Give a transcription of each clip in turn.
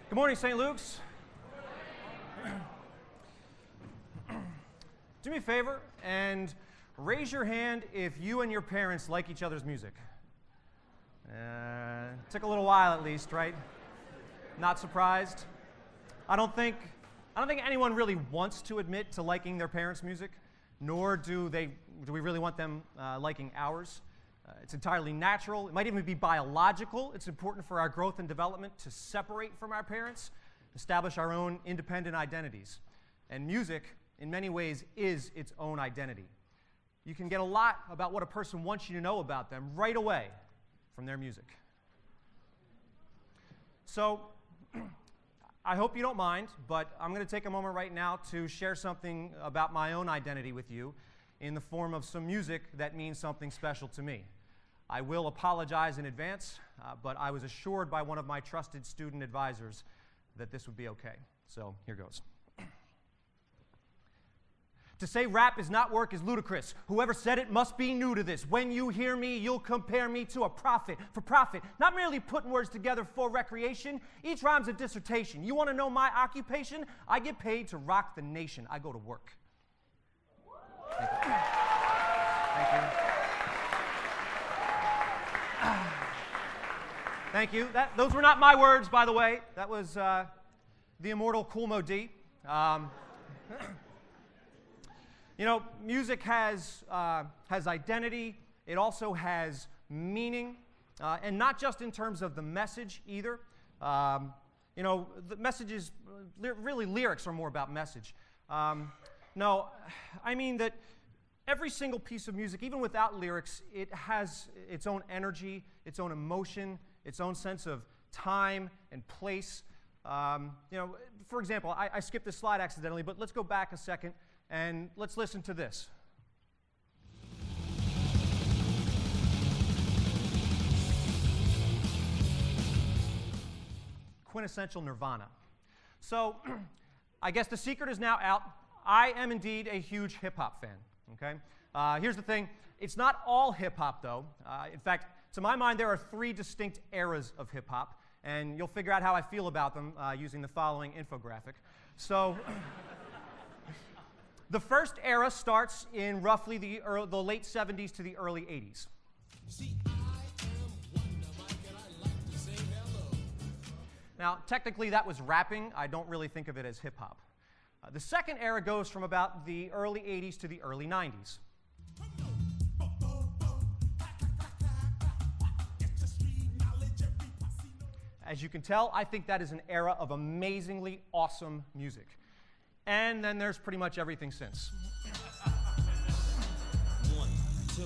Good morning, St. Luke's. Do me a favor and raise your hand if you and your parents like each other's music. Took a little while at least, right? Not surprised. I don't think anyone really wants to admit to liking their parents' music, nor do we really want them liking ours. It's entirely natural. It might even be biological. It's important for our growth and development to separate from our parents, establish our own independent identities. And music, in many ways, is its own identity. You can get a lot about what a person wants you to know about them right away from their music. So, I hope you don't mind, but I'm going to take a moment right now to share something about my own identity with you in the form of some music that means something special to me. I will apologize in advance, but I was assured by one of my trusted student advisors that this would be okay. So here goes. To say rap is not work is ludicrous. Whoever said it must be new to this. When you hear me, you'll compare me to a prophet for profit, not merely putting words together for recreation. Each rhyme's a dissertation. You want to know my occupation? I get paid to rock the nation. I go to work. Thank you. Thank you. Thank you. Those were not my words, by the way. That was the immortal Kool Moe Dee. You know, music has identity. It also has meaning, and not just in terms of the message either. You know, the messages, really lyrics are more about message. No, I mean that every single piece of music, even without lyrics, it has its own energy, its own emotion, its own sense of time and place. You know, for example, I skipped this slide accidentally, but let's go back a second and let's listen to this. Quintessential Nirvana. So, I guess the secret is now out. I am indeed a huge hip-hop fan, okay? Here's the thing. It's not all hip-hop, though. In fact, to my mind, there are three distinct eras of hip-hop, and you'll figure out how I feel about them using the following infographic. So, the first era starts in roughly the late 70s to the early 80s. Now, technically, that was rapping. I don't really think of it as hip-hop. The second era goes from about the early 80s to the early 90s. As you can tell, I think that is an era of amazingly awesome music. And then there's pretty much everything since. 1, 2,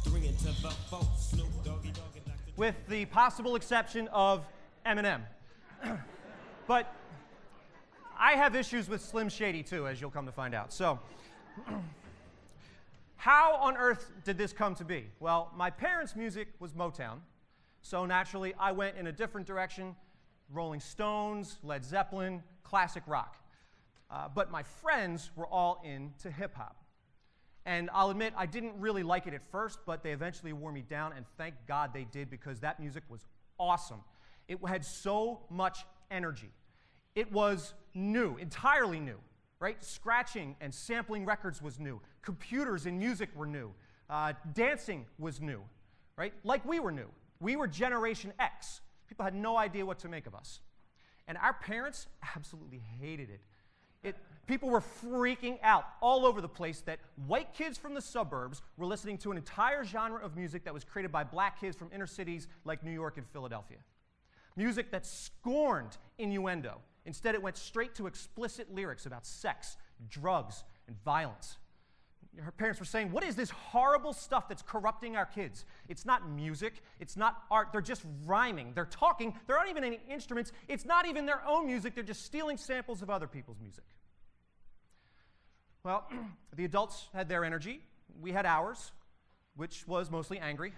3, and 4, Snoop Doggy Dogg. With the possible exception of Eminem. But I have issues with Slim Shady too, as you'll come to find out. So, how on earth did this come to be? Well, my parents' music was Motown, so naturally I went in a different direction, Rolling Stones, Led Zeppelin, classic rock. But my friends were all into hip-hop. And I'll admit, I didn't really like it at first, but they eventually wore me down, and thank God they did, because that music was awesome. It had so much energy. It was new, entirely new, right? Scratching and sampling records was new. Computers and music were new. Dancing was new, right? Like we were new. We were Generation X. People had no idea what to make of us. And our parents absolutely hated it. People were freaking out all over the place that white kids from the suburbs were listening to an entire genre of music that was created by black kids from inner cities like New York and Philadelphia. Music that scorned innuendo. Instead, it went straight to explicit lyrics about sex, drugs, and violence. Her parents were saying, what is this horrible stuff that's corrupting our kids? It's not music. It's not art. They're just rhyming. They're talking. There aren't even any instruments. It's not even their own music. They're just stealing samples of other people's music. Well, the adults had their energy. We had ours, which was mostly angry.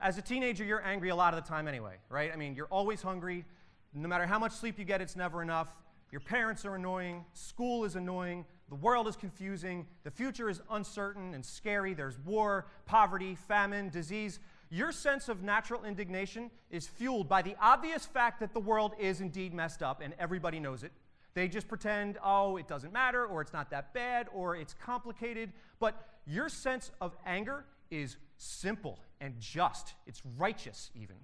As a teenager, you're angry a lot of the time anyway, right? I mean, you're always hungry. No matter how much sleep you get, it's never enough. Your parents are annoying. School is annoying. The world is confusing. The future is uncertain and scary. There's war, poverty, famine, disease. Your sense of natural indignation is fueled by the obvious fact that the world is indeed messed up and everybody knows it. They just pretend, oh, it doesn't matter, or it's not that bad, or it's complicated. But your sense of anger is simple and just. It's righteous, even.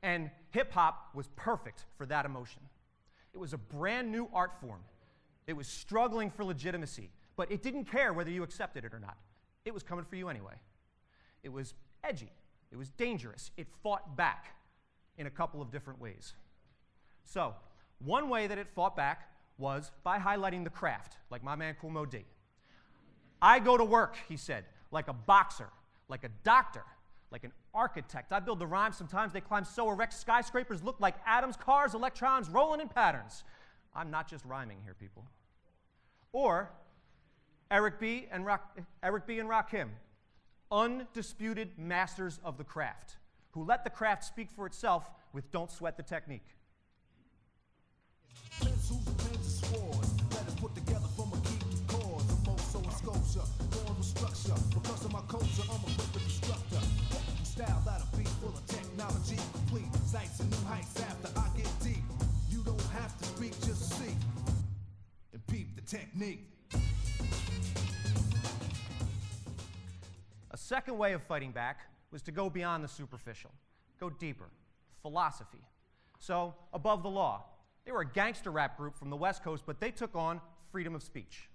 And hip-hop was perfect for that emotion. It was a brand new art form. It was struggling for legitimacy, but it didn't care whether you accepted it or not. It was coming for you anyway. It was edgy. It was dangerous. It fought back in a couple of different ways. So, one way that it fought back was by highlighting the craft, like my man Kool Mo D. I go to work, he said, like a boxer, like a doctor, like an architect. I build the rhymes, sometimes they climb so erect, skyscrapers look like atoms, cars, electrons, rolling in patterns. I'm not just rhyming here, people. Or Eric B. and Rakim, undisputed masters of the craft, who let the craft speak for itself with Don't Sweat the Technique. Style that'll be full of technology, complete sights and new heights after I get deep. You don't have to speak, just see and peep the technique. A second way of fighting back was to go beyond the superficial, go deeper, philosophy. So, Above the Law. They were a gangster rap group from the West Coast, but they took on freedom of speech.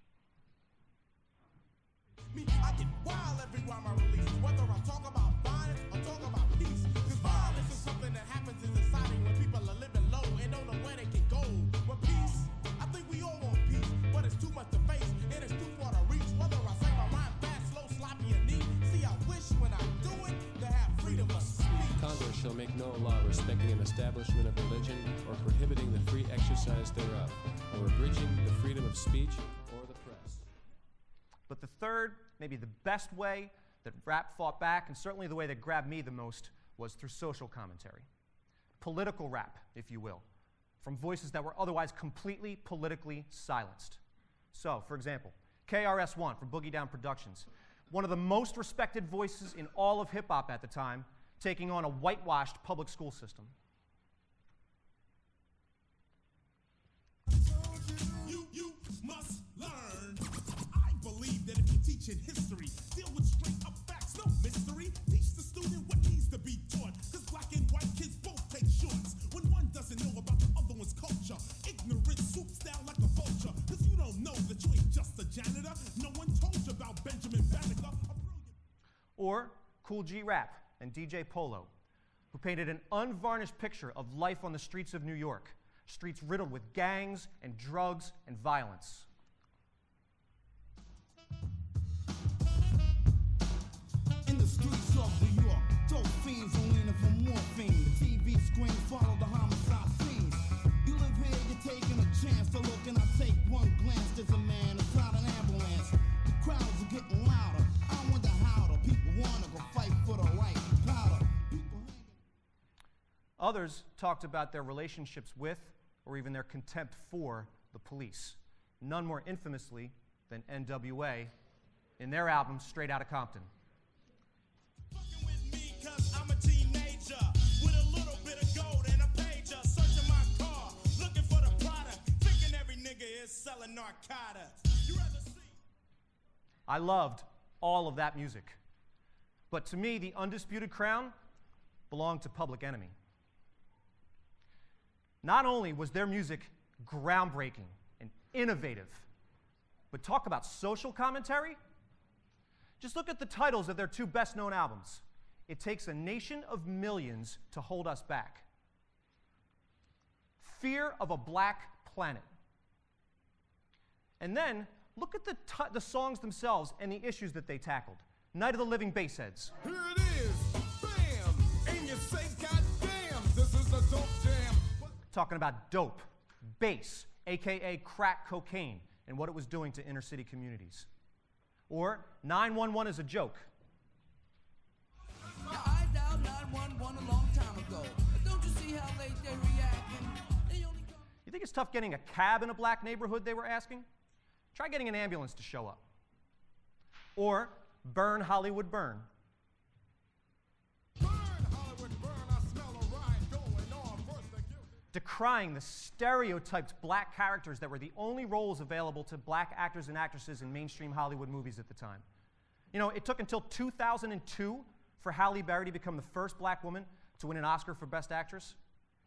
Me, I get wild every rhyme I release, whether I talk about violence or talk about peace. Because violence is something that happens in society when people are living low and don't know where they can go. But peace, I think we all want peace, but it's too much to face and it's too far to reach. Whether I say my rhyme fast, slow, sloppy, or neat, see, I wish when I do it to have freedom of speech. Congress shall make no law respecting an establishment of religion or prohibiting the free exercise thereof, or abridging the freedom of speech or the press. But the third, maybe the best way that rap fought back, and certainly the way that grabbed me the most, was through social commentary. Political rap, if you will, from voices that were otherwise completely politically silenced. So, for example, KRS-One from Boogie Down Productions, one of the most respected voices in all of hip-hop at the time, taking on a whitewashed public school system. You must learn. I believe that if you teach in history, deal with straight up facts, no mystery. Teach the student what needs to be taught. Because black and white kids both take shorts. When one doesn't know about the other one's culture, ignorant swoops down like a vulture. Because you don't know that you ain't just a janitor. No one told you about Benjamin Banneker. Or Cool G Rap and DJ Polo, who painted an unvarnished picture of life on the streets of New York, streets riddled with gangs and drugs and violence. In the streets of New York, dope fiends are leaning for morphine. The TV screen follow the homicide scenes. You live here, you're taking a chance to look, and I take one glance. There's a man inside an ambulance. The crowds are getting louder. I wonder how the people wanna go fight for the right powder. Others talked about their relationships with, or even their contempt for, the police. None more infamously than NWA in their album Straight Outta Compton. Fucking with me 'cause I'm a teenager with a little bit of gold and a pager, searching my car, looking for the product, thinking every nigga is selling narcotics. You rather see? I loved all of that music. But to me, the undisputed crown belonged to Public Enemy. Not only was their music groundbreaking and innovative, but talk about social commentary. Just look at the titles of their two best-known albums. It Takes a Nation of Millions to Hold Us Back. Fear of a Black Planet. And then, look at the songs themselves and the issues that they tackled. Night of the Living Bassheads. Here it is, bam, and you say, goddamn, this is a dope jam. Talking about dope, bass, aka crack cocaine, and what it was doing to inner city communities. Or 911 is a joke. I dialed 911 a long time ago. Don't you see how late they reacting? They only come. You think it's tough getting a cab in a black neighborhood, they were asking? Try getting an ambulance to show up. Or Burn Hollywood Burn. decrying the stereotyped black characters that were the only roles available to black actors and actresses in mainstream Hollywood movies at the time. You know, it took until 2002 for Halle Berry to become the first black woman to win an Oscar for Best Actress,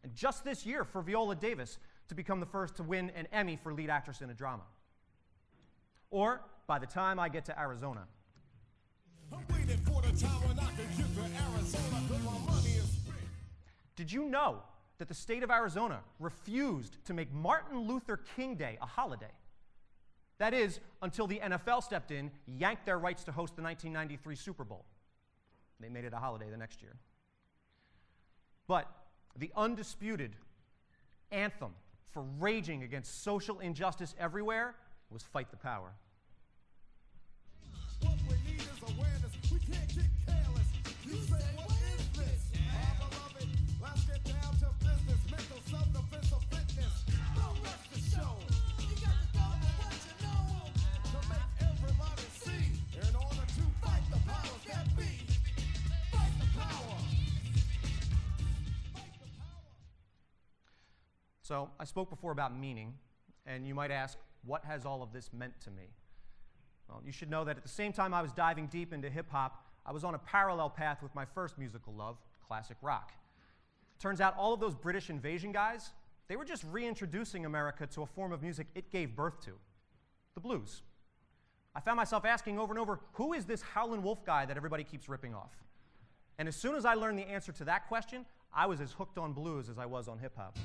and just this year for Viola Davis to become the first to win an Emmy for lead actress in a drama. Or, by the time I get to Arizona. I'm waiting for the time when I can get to Arizona, 'cause my money is spent. Did you know that the state of Arizona refused to make Martin Luther King Day a holiday? That is, until the NFL stepped in, yanked their rights to host the 1993 Super Bowl. They made it a holiday the next year. But the undisputed anthem for raging against social injustice everywhere was Fight the Power. What we need is awareness. We can't get careless. You say, what is this? My beloved, let's get down to business. Mental self-defense of fitness. Don't rush the show. You got to go for what you know. To make everybody see. In order to fight the powers that be. Fight the power. Fight the power. So, I spoke before about meaning, and you might ask, what has all of this meant to me? Well, you should know that at the same time I was diving deep into hip-hop, I was on a parallel path with my first musical love, classic rock. Turns out all of those British invasion guys, they were just reintroducing America to a form of music it gave birth to, the blues. I found myself asking over and over, who is this Howlin' Wolf guy that everybody keeps ripping off? And as soon as I learned the answer to that question, I was as hooked on blues as I was on hip-hop.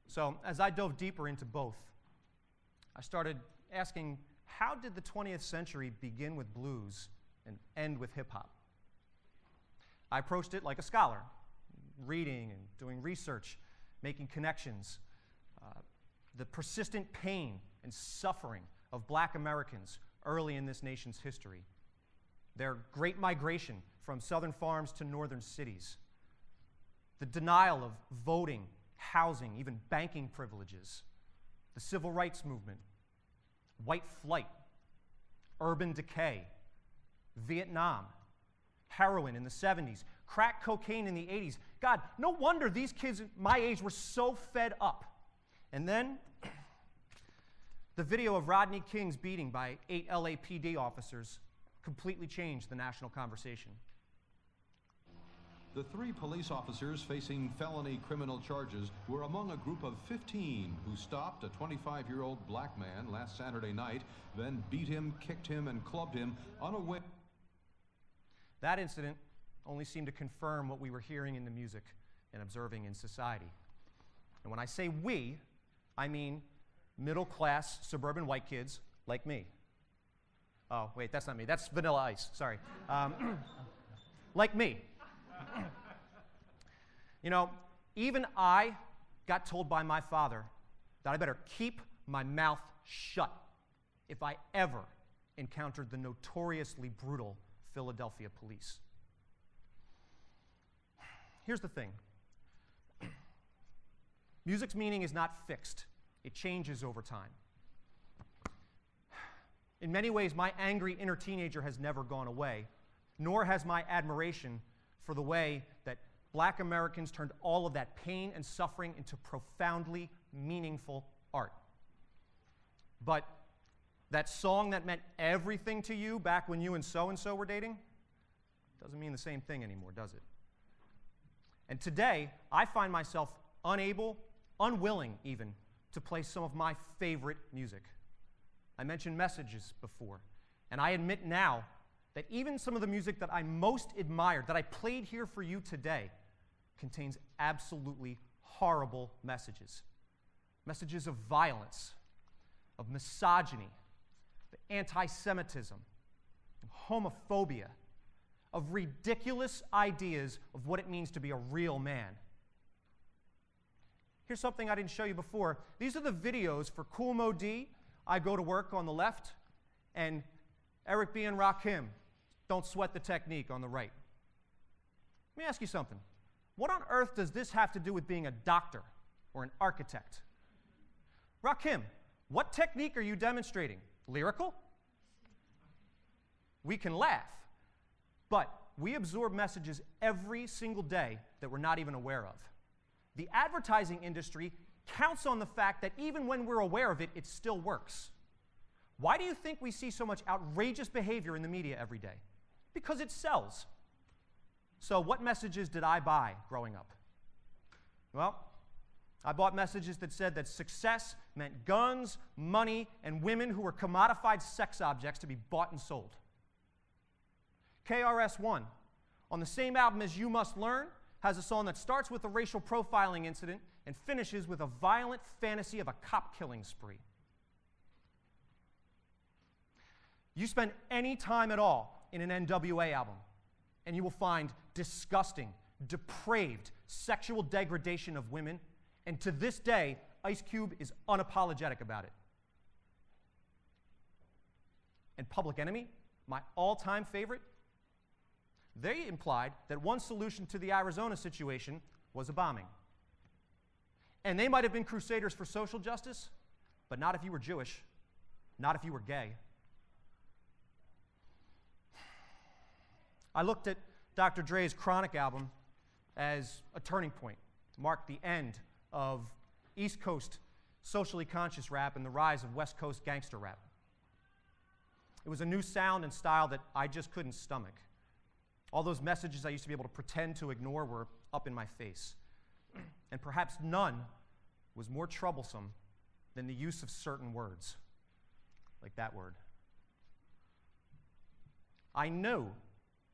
So as I dove deeper into both, I started asking, how did the 20th century begin with blues and end with hip-hop? I approached it like a scholar, reading and doing research, making connections. The persistent pain and suffering of black Americans early in this nation's history. Their great migration from southern farms to northern cities. The denial of voting, housing, even banking privileges, the civil rights movement, white flight, urban decay, Vietnam, heroin in the 70s, crack cocaine in the 80s. God, no wonder these kids my age were so fed up. And then the video of Rodney King's beating by 8 LAPD officers completely changed the national conversation. The 3 police officers facing felony criminal charges were among a group of 15 who stopped a 25-year-old black man last Saturday night, then beat him, kicked him, and clubbed him unaware. That incident only seemed to confirm what we were hearing in the music and observing in society. And when I say we, I mean middle-class suburban white kids like me. Oh, wait, that's not me. That's Vanilla Ice, sorry. Like me. You know, even I got told by my father that I better keep my mouth shut if I ever encountered the notoriously brutal Philadelphia police. Here's the thing. Music's meaning is not fixed. It changes over time. In many ways, my angry inner teenager has never gone away, nor has my admiration for the way that black Americans turned all of that pain and suffering into profoundly meaningful art. But that song that meant everything to you back when you and so-and-so were dating doesn't mean the same thing anymore, does it? And today, I find myself unwilling even, to play some of my favorite music. I mentioned messages before, and I admit now that even some of the music that I most admired, that I played here for you today, contains absolutely horrible messages. Messages of violence, of misogyny, of anti-Semitism, of homophobia, of ridiculous ideas of what it means to be a real man. Here's something I didn't show you before. These are the videos for Kool Mo D, I Go to Work on the left, and Eric B. and Rakim, Don't Sweat the Technique on the right. Let me ask you something. What on earth does this have to do with being a doctor or an architect? Rakim, what technique are you demonstrating? Lyrical? We can laugh, but we absorb messages every single day that we're not even aware of. The advertising industry counts on the fact that even when we're aware of it, it still works. Why do you think we see so much outrageous behavior in the media every day? Because it sells. So what messages did I buy growing up? Well, I bought messages that said that success meant guns, money, and women who were commodified sex objects to be bought and sold. KRS-One, on the same album as You Must Learn, has a song that starts with a racial profiling incident and finishes with a violent fantasy of a cop-killing spree. You spend any time at all in an NWA album, and you will find disgusting, depraved sexual degradation of women, and to this day, Ice Cube is unapologetic about it. And Public Enemy, my all-time favorite, they implied that one solution to the Arizona situation was a bombing. And they might have been crusaders for social justice, but not if you were Jewish, not if you were gay. I looked at Dr. Dre's Chronic album as a turning point, marked the end of East Coast socially conscious rap and the rise of West Coast gangster rap. It was a new sound and style that I just couldn't stomach. All those messages I used to be able to pretend to ignore were up in my face. And perhaps none was more troublesome than the use of certain words, like that word. I knew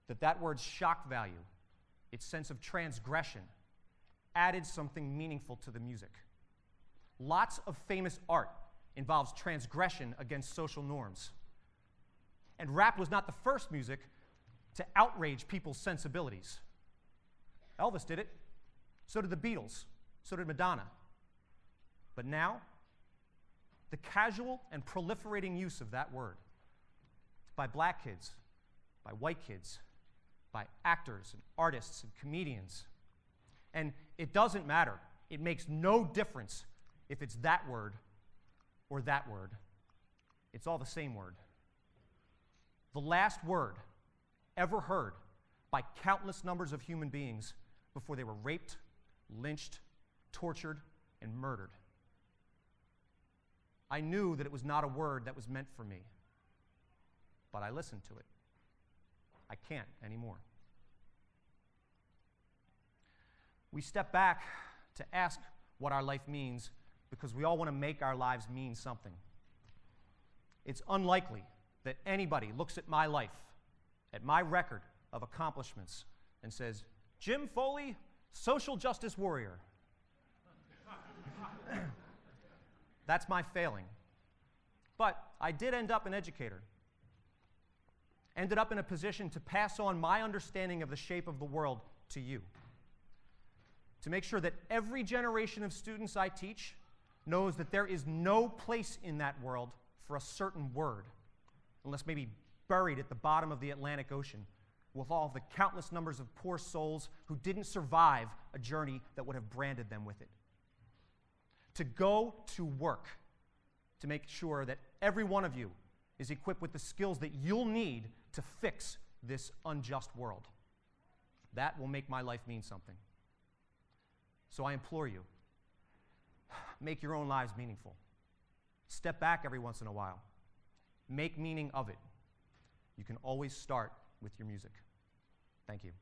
that that word's shock value, its sense of transgression, added something meaningful to the music. Lots of famous art involves transgression against social norms. And rap was not the first music to outrage people's sensibilities. Elvis did it. So did the Beatles. So did Madonna. But now, the casual and proliferating use of that word by black kids, by white kids, by actors and artists and comedians. And it doesn't matter. It makes no difference if it's that word or that word. It's all the same word. The last word ever heard by countless numbers of human beings before they were raped, lynched, tortured, and murdered. I knew that it was not a word that was meant for me, but I listened to it. I can't anymore. We step back to ask what our life means because we all want to make our lives mean something. It's unlikely that anybody looks at my life, at my record of accomplishments, and says, Jim Foley, social justice warrior. That's my failing. But I did end up an educator. Ended up in a position to pass on my understanding of the shape of the world to you. To make sure that every generation of students I teach knows that there is no place in that world for a certain word, unless maybe buried at the bottom of the Atlantic Ocean with all the countless numbers of poor souls who didn't survive a journey that would have branded them with it. To go to work to make sure that every one of you is equipped with the skills that you'll need to fix this unjust world. That will make my life mean something. So I implore you, make your own lives meaningful. Step back every once in a while. Make meaning of it. You can always start with your music. Thank you.